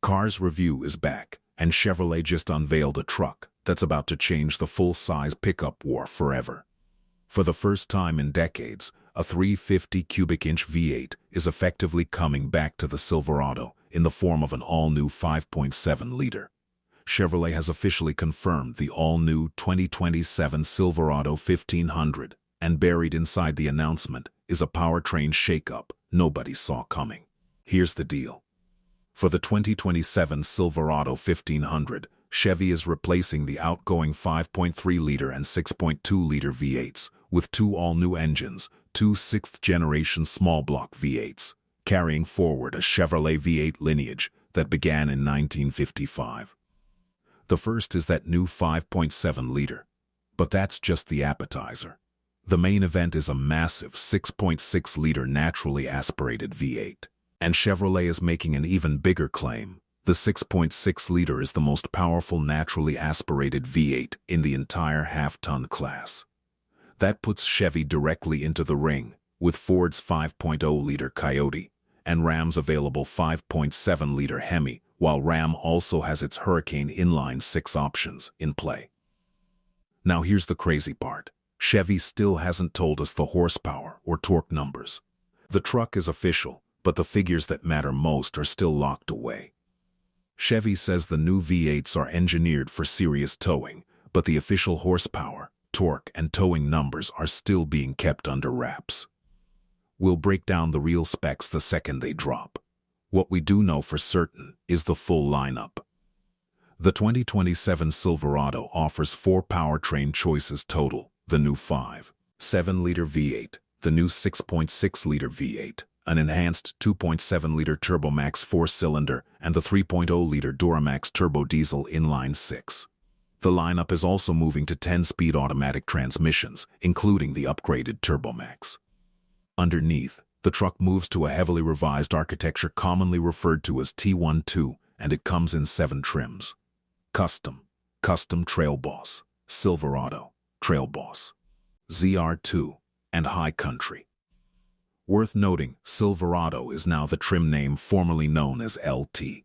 Cars Review is back, and Chevrolet just unveiled a truck that's about to change the full-size pickup war forever. For the first time in decades, a 350 cubic inch V8 is effectively coming back to the Silverado in the form of an all-new 5.7-liter. Chevrolet has officially confirmed the all-new 2027 Silverado 1500, and buried inside the announcement is a powertrain shakeup nobody saw coming. Here's the deal. For the 2027 Silverado 1500, Chevy is replacing the outgoing 5.3-liter and 6.2-liter V8s with two all-new engines, two 6th-generation small-block V8s, carrying forward a Chevrolet V8 lineage that began in 1955. The first is that new 5.7-liter, but that's just the appetizer. The main event is a massive 6.6-liter naturally aspirated V8. And Chevrolet is making an even bigger claim. The 6.6-liter is the most powerful naturally aspirated V8 in the entire half-ton class. That puts Chevy directly into the ring, with Ford's 5.0-liter Coyote and Ram's available 5.7-liter HEMI, while Ram also has its Hurricane inline 6 options in play. Now here's the crazy part. Chevy still hasn't told us the horsepower or torque numbers. The truck is official, but the figures that matter most are still locked away. Chevy says the new V8s are engineered for serious towing, but the official horsepower, torque, and towing numbers are still being kept under wraps. We'll break down the real specs the second they drop. What we do know for certain is the full lineup. The 2027 Silverado offers 4 powertrain choices total: the new 5.7-liter V8, the new 6.6-liter V8, an enhanced 2.7-liter Turbomax 4-cylinder, and the 3.0-liter Duramax Turbo Diesel inline 6. The lineup is also moving to 10-speed automatic transmissions, including the upgraded Turbomax. Underneath, the truck moves to a heavily revised architecture commonly referred to as T12, and it comes in 7 trims. Custom Trail Boss, Silverado, Trail Boss, ZR2, and High Country. Worth noting, Silverado is now the trim name formerly known as LT.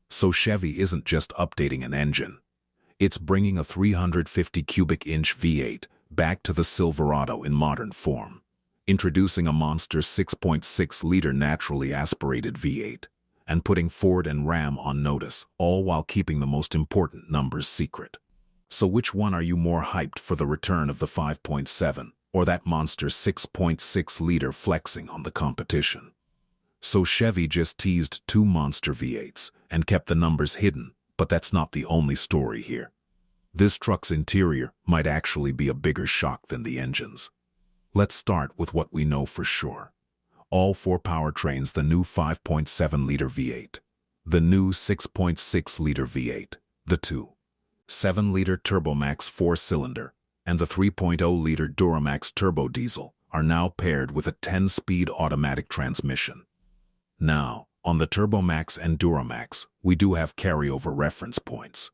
So Chevy isn't just updating an engine. It's bringing a 350 cubic inch V8 back to the Silverado in modern form, introducing a monster 6.6-liter naturally aspirated V8, and putting Ford and Ram on notice, all while keeping the most important numbers secret. So which one are you more hyped for, the return of the 5.7? Or that monster 6.6-liter flexing on the competition? So Chevy just teased 2 monster V8s and kept the numbers hidden, but that's not the only story here. This truck's interior might actually be a bigger shock than the engines. Let's start with what we know for sure. All 4 powertrains: the new 5.7-liter V8, the new 6.6-liter V8, the 2.7-liter Turbomax 4-cylinder, and the 3.0-liter Duramax Turbo Diesel are now paired with a 10-speed automatic transmission. Now, on the Turbomax and Duramax, we do have carryover reference points.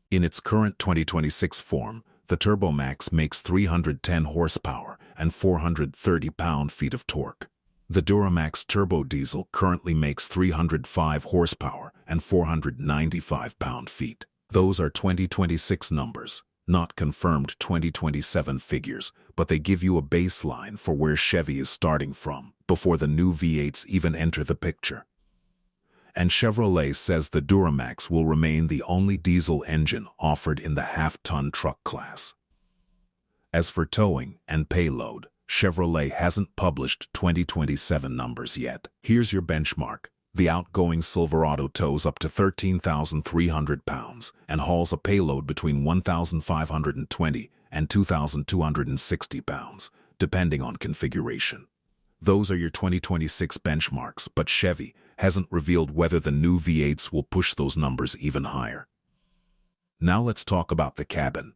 In its current 2026 form, the Turbomax makes 310 horsepower and 430 pound-feet of torque. The Duramax Turbo Diesel currently makes 305 horsepower and 495 pound-feet. Those are 2026 numbers, not confirmed 2027 figures, but they give you a baseline for where Chevy is starting from before the new V8s even enter the picture. And Chevrolet says the Duramax will remain the only diesel engine offered in the half-ton truck class. As for towing and payload, Chevrolet hasn't published 2027 numbers yet. Here's your benchmark. The outgoing Silverado tows up to 13,300 pounds and hauls a payload between 1,520 and 2,260 pounds, depending on configuration. Those are your 2026 benchmarks, but Chevy hasn't revealed whether the new V8s will push those numbers even higher. Now let's talk about the cabin,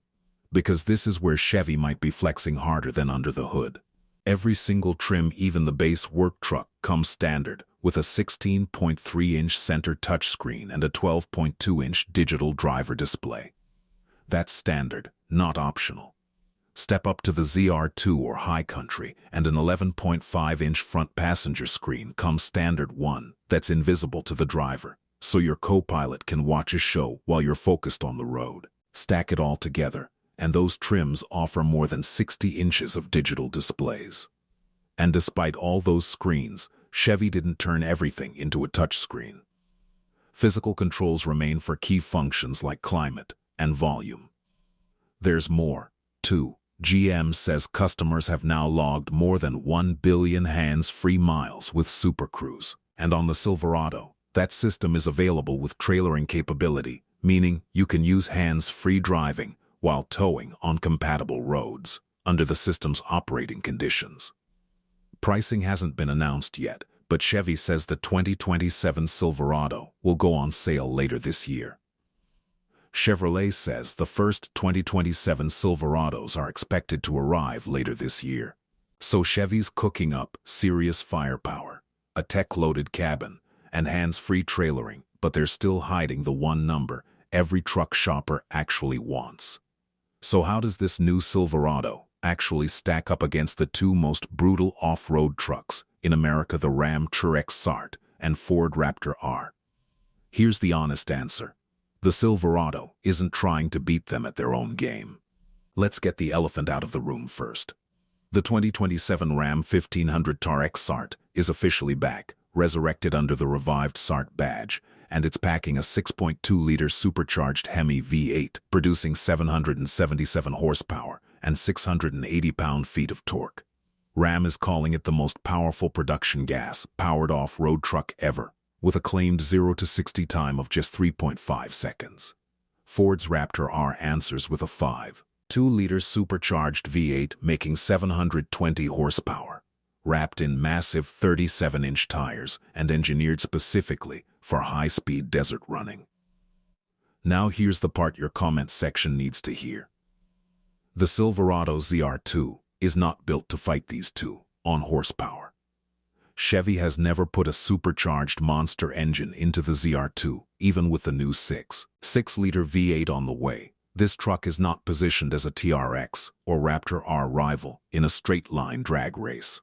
because this is where Chevy might be flexing harder than under the hood. Every single trim, even the base work truck, comes standard with a 16.3-inch center touchscreen and a 12.2-inch digital driver display. That's standard, not optional. Step up to the ZR2 or High Country, and an 11.5-inch front passenger screen comes standard, one that's invisible to the driver, so your co-pilot can watch a show while you're focused on the road. Stack it all together, and those trims offer more than 60 inches of digital displays. And despite all those screens, Chevy didn't turn everything into a touchscreen. Physical controls remain for key functions like climate and volume. There's more, too. GM says customers have now logged more than 1 billion hands-free miles with Super Cruise. And on the Silverado, that system is available with trailering capability, meaning you can use hands-free driving while towing on compatible roads under the system's operating conditions. Pricing hasn't been announced yet, but Chevy says the 2027 Silverado will go on sale later this year. Chevrolet says the first 2027 Silverados are expected to arrive later this year. So Chevy's cooking up serious firepower, a tech-loaded cabin, and hands-free trailering, but they're still hiding the one number every truck shopper actually wants. So how does this new Silverado actually stack up against the two most brutal off-road trucks in America, the Ram TRX SART and Ford Raptor R? Here's the honest answer. The Silverado isn't trying to beat them at their own game. Let's get the elephant out of the room first. The 2027 Ram 1500 TRX SART is officially back, resurrected under the revived SART badge, and it's packing a 6.2-liter supercharged HEMI V8, producing 777 horsepower and 680 pound-feet of torque. Ram is calling it the most powerful production gas-powered off-road truck ever, with a claimed 0 to 60 time of just 3.5 seconds. Ford's Raptor R answers with a 5.2-liter supercharged V8 making 720 horsepower, wrapped in massive 37-inch tires and engineered specifically for high-speed desert running. Now here's the part your comment section needs to hear. The Silverado ZR2 is not built to fight these two on horsepower. Chevy has never put a supercharged monster engine into the ZR2, even with the new 6.6-liter V8 on the way. This truck is not positioned as a TRX or Raptor R rival in a straight-line drag race.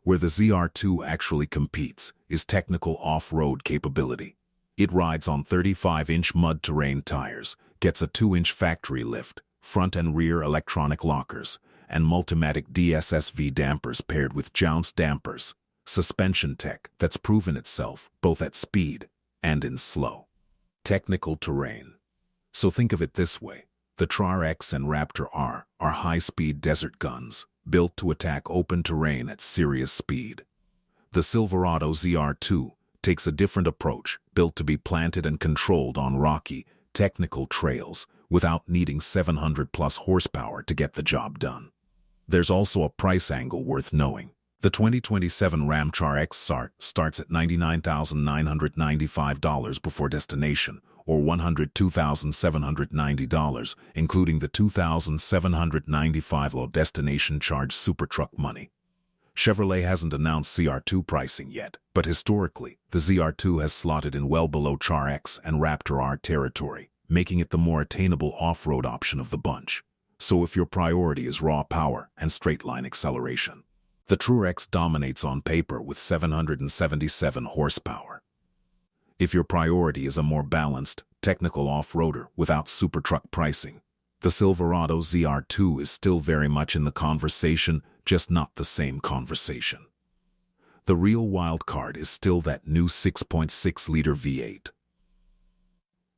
Where the ZR2 actually competes is technical off-road capability. It rides on 35-inch mud terrain tires, gets a 2-inch factory lift, front and rear electronic lockers, and Multimatic DSSV dampers paired with Jounce dampers. Suspension tech that's proven itself both at speed and in slow technical terrain. So think of it this way. The TRX and Raptor R are high-speed desert guns, built to attack open terrain at serious speed. The Silverado ZR2 takes a different approach, built to be planted and controlled on rocky, technical trails without needing 700-plus horsepower to get the job done. There's also a price angle worth knowing. The 2027 Ram TRX SART starts at $99,995 before destination, or $102,790, including the $2,795 low destination charge supertruck money. Chevrolet hasn't announced ZR2 pricing yet, but historically, the ZR2 has slotted in well below TRX and Raptor R territory, making it the more attainable off-road option of the bunch. So if your priority is raw power and straight-line acceleration, the TRX dominates on paper with 777 horsepower. If your priority is a more balanced, technical off-roader without supertruck pricing, the Silverado ZR2 is still very much in the conversation, just not the same conversation. The real wild card is still that new 6.6-liter V8.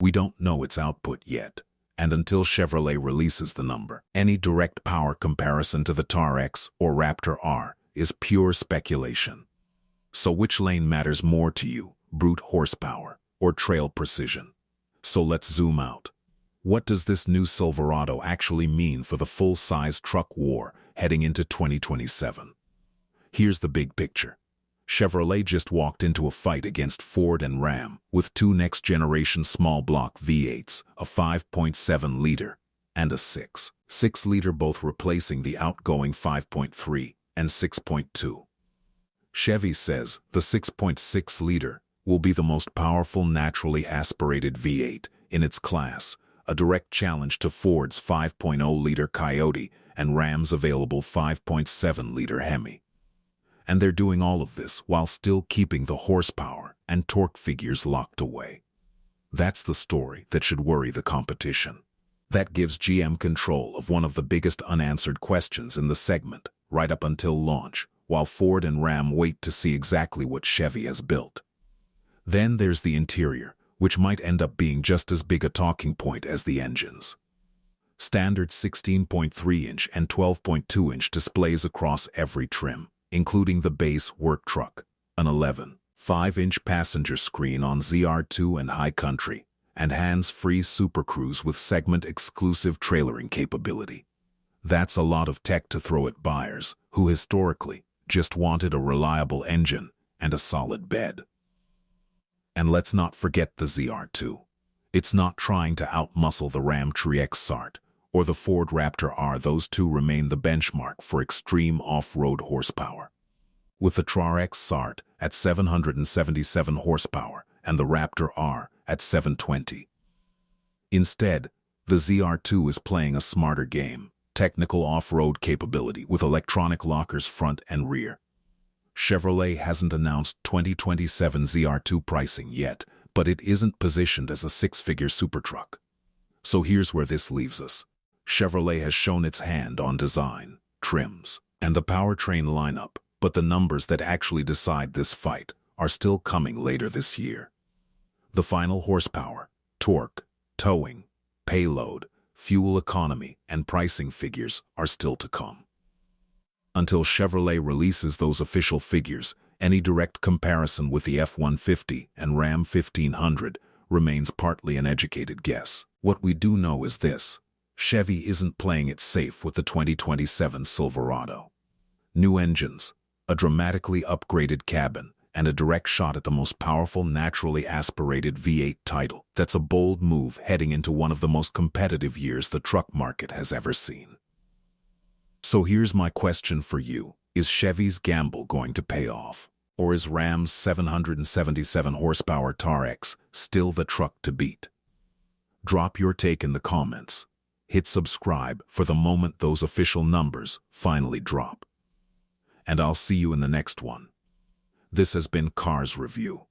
We don't know its output yet, and until Chevrolet releases the number, any direct power comparison to the TRX or Raptor R is pure speculation. So which lane matters more to you, brute horsepower or trail precision? So let's zoom out. What does this new Silverado actually mean for the full-size truck war heading into 2027? Here's the big picture. Chevrolet just walked into a fight against Ford and Ram with two next-generation small-block V8s, a 5.7-liter and a 6.6-liter, both replacing the outgoing 5.3 and 6.2. Chevy says the 6.6-liter will be the most powerful naturally aspirated V8 in its class, a direct challenge to Ford's 5.0-liter Coyote and Ram's available 5.7-liter HEMI. And they're doing all of this while still keeping the horsepower and torque figures locked away. That's the story that should worry the competition. That gives GM control of one of the biggest unanswered questions in the segment, right up until launch, while Ford and Ram wait to see exactly what Chevy has built. Then there's the interior, which might end up being just as big a talking point as the engines. Standard 16.3-inch and 12.2-inch displays across every trim, including the base work truck, an 11.5-inch passenger screen on ZR2 and High Country, and hands-free Super Cruise with segment-exclusive trailering capability. That's a lot of tech to throw at buyers who historically just wanted a reliable engine and a solid bed. And let's not forget the ZR2. It's not trying to outmuscle the Ram TRX SART or the Ford Raptor R. Those two remain the benchmark for extreme off-road horsepower. With the TRX SART at 777 horsepower and the Raptor R at 720. Instead, the ZR2 is playing a smarter game, technical off-road capability with electronic lockers front and rear. Chevrolet hasn't announced 2027 ZR2 pricing yet, but it isn't positioned as a six-figure supertruck. So here's where this leaves us. Chevrolet has shown its hand on design, trims, and the powertrain lineup, but the numbers that actually decide this fight are still coming later this year. The final horsepower, torque, towing, payload, fuel economy, and pricing figures are still to come. Until Chevrolet releases those official figures, any direct comparison with the F-150 and Ram 1500 remains partly an educated guess. What we do know is this: Chevy isn't playing it safe with the 2027 Silverado. New engines, a dramatically upgraded cabin, and a direct shot at the most powerful naturally aspirated V8 title. That's a bold move heading into one of the most competitive years the truck market has ever seen. So here's my question for you. Is Chevy's gamble going to pay off? Or is Ram's 777 horsepower TRX still the truck to beat? Drop your take in the comments. Hit subscribe for the moment those official numbers finally drop. And I'll see you in the next one. This has been Cars Review.